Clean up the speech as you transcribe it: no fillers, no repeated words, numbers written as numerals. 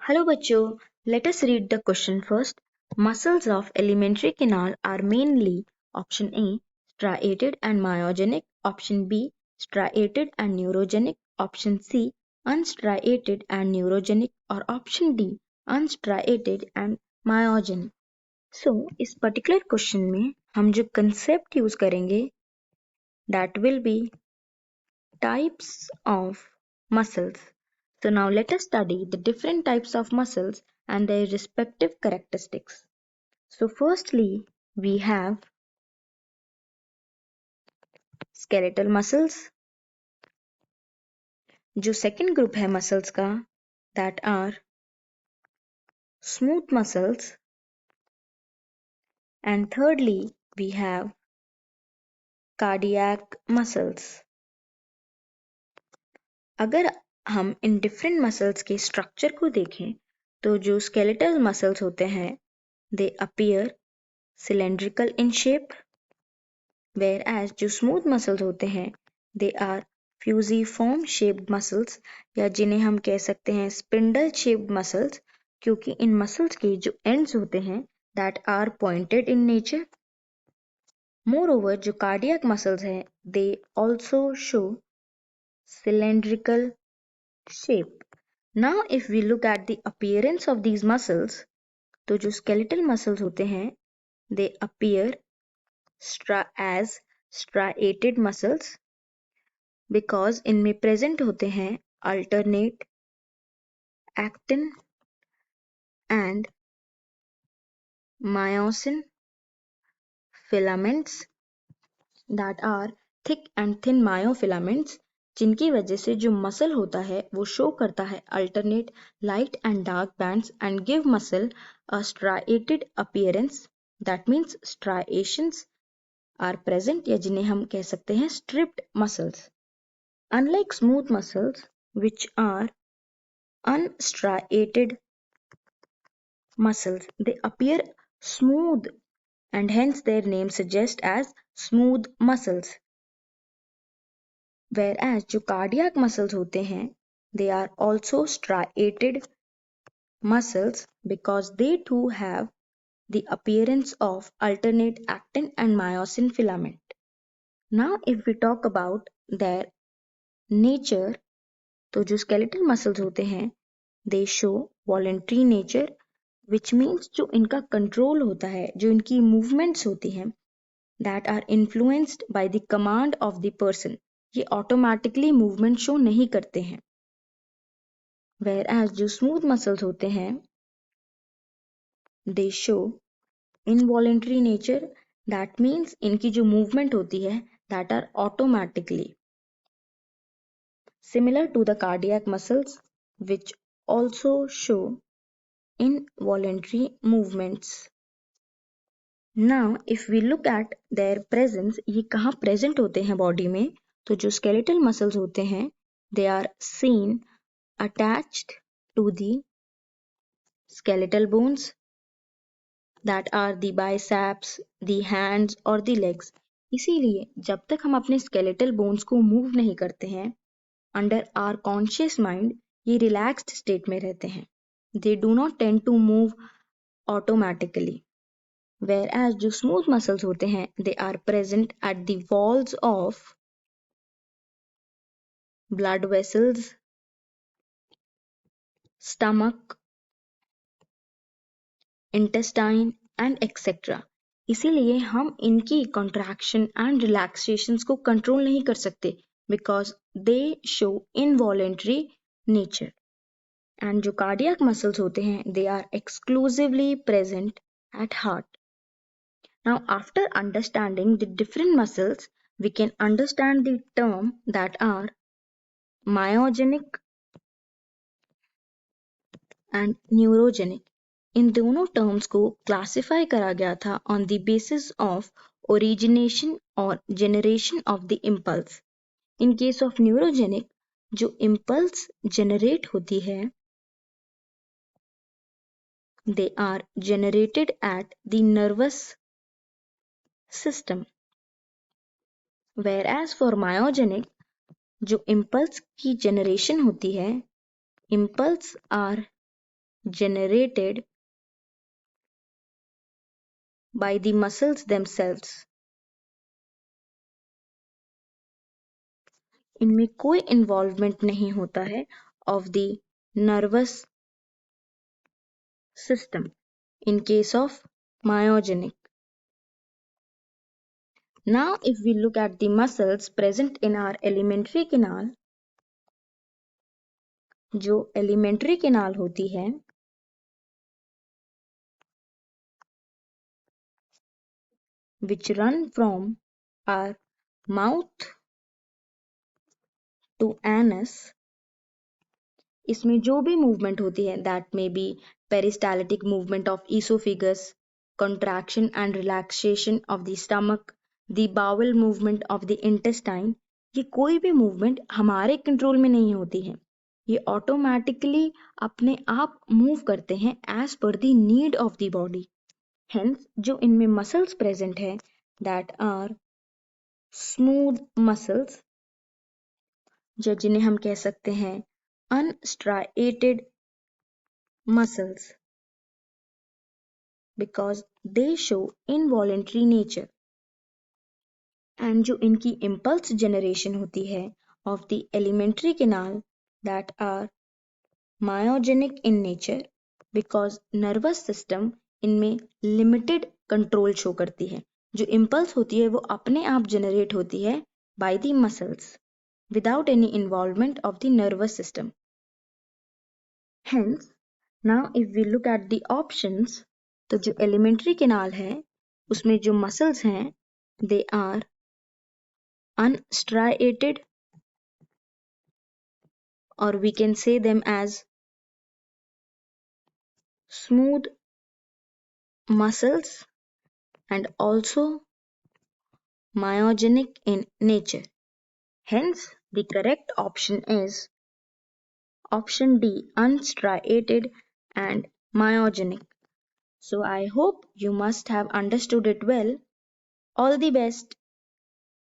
Hello bachcho, let us read the question first. Muscles of alimentary canal are mainly option A striated and myogenic, option B striated and neurogenic, option C unstriated and neurogenic और option D unstriated and myogenic. So इस particular question में हम जो concept use करेंगे that will be types of muscles. So now let us study the different types of muscles and their respective characteristics. So firstly, we have skeletal muscles. जो second group है muscles का that are smooth muscles. And thirdly, we have cardiac muscles. अगर हम इन different muscles के structure को देखें तो जो skeletal muscles होते हैं they appear cylindrical in shape, whereas जो smooth muscles होते हैं they are fusiform shaped muscles या जिन्हें हम कह सकते हैं spindle shaped muscles क्योंकि इन muscles के जो ends होते हैं that are pointed in nature. Moreover, जो cardiac muscles हैं they also show cylindrical shape. Now if we look at the appearance of these muscles तो जो skeletal muscles होते हैं they appear as striated muscles because इनमें present होते हैं alternate actin and myosin filaments that are thick and thin myofilaments जिनकी वजह से जो muscle होता है वो show करता है alternate light and dark bands and give muscle a striated appearance. That means striations are present या जिन्हें हम कह सकते हैं stripped muscles. Unlike smooth muscles which are unstriated muscles, they appear smooth and hence their name suggests as smooth muscles. Whereas जो cardiac muscles होते हैं they are also striated muscles because they too have the appearance of alternate actin and myosin filament. Now if we talk about their nature तो जो skeletal muscles होते हैं they show voluntary nature which means जो इनका control होता है जो इनकी movements होती हैं that are influenced by the command of the person ये automatically movement show नहीं करते हैं. Whereas जो smooth muscles होते हैं they show involuntary nature that means इनकी जो movement होती है that are automatically similar to the cardiac muscles which also show involuntary movements. Now if we look at their presence ये कहाँ present होते हैं body में तो जो skeletal muscles होते हैं they are seen attached to the skeletal bones that are the biceps, the hands और the legs. इसीलिए जब तक हम अपने skeletal bones को move नहीं करते हैं under our conscious mind ये relaxed state में रहते हैं. They do not tend to move automatically. Whereas जो smooth muscles होते हैं they are present at the walls of blood vessels, stomach, intestine and etc. इसीलिए हम इनकी contraction and relaxations को control नहीं कर सकते because they show involuntary nature. And जो cardiac muscles होते हैं they are exclusively present at heart. Now after understanding the different muscles we can understand the term that are myogenic and neurogenic. इन दोनों terms को classify करा गया था on the basis of origination और generation of the impulse. In case of neurogenic जो impulse generate होती है they are generated at the nervous system. Whereas for myogenic जो इम्पल्स की जेनरेशन होती है impulse are generated by the muscles themselves. इनमें कोई इन्वॉल्वमेंट नहीं होता है of the nervous system in case of myogenic. Now if we look at the muscles present in our alimentary canal, जो alimentary canal होती है which run from our mouth to anus, इसमें जो भी मूवमेंट होती है that may be peristaltic movement of oesophagus, contraction and relaxation of the stomach, the bowel movement of the intestine, ये कोई भी मूवमेंट हमारे कंट्रोल में नहीं होती है, ये ऑटोमेटिकली अपने आप मूव करते हैं as per the need of the body. Hence जो इनमें मसल्स प्रेजेंट है दैट आर स्मूथ मसल्स, जो जिन्हें हम कह सकते हैं unstriated muscles because they show involuntary nature. And जो इनकी इम्पल्स जनरेशन होती है of the alimentary canal that are myogenic in nature because nervous system इनमें लिमिटेड कंट्रोल शो करती है. जो इम्पल्स होती है वो अपने आप जनरेट होती है by the muscles without any involvement of the nervous system. Hence, now if we look at the options, तो जो elementary canal है उसमें जो muscles हैं they are unstriated or we can say them as smooth muscles and also myogenic in nature. Hence, the correct option is option D, unstriated and myogenic. So I hope you must have understood it well. All the best.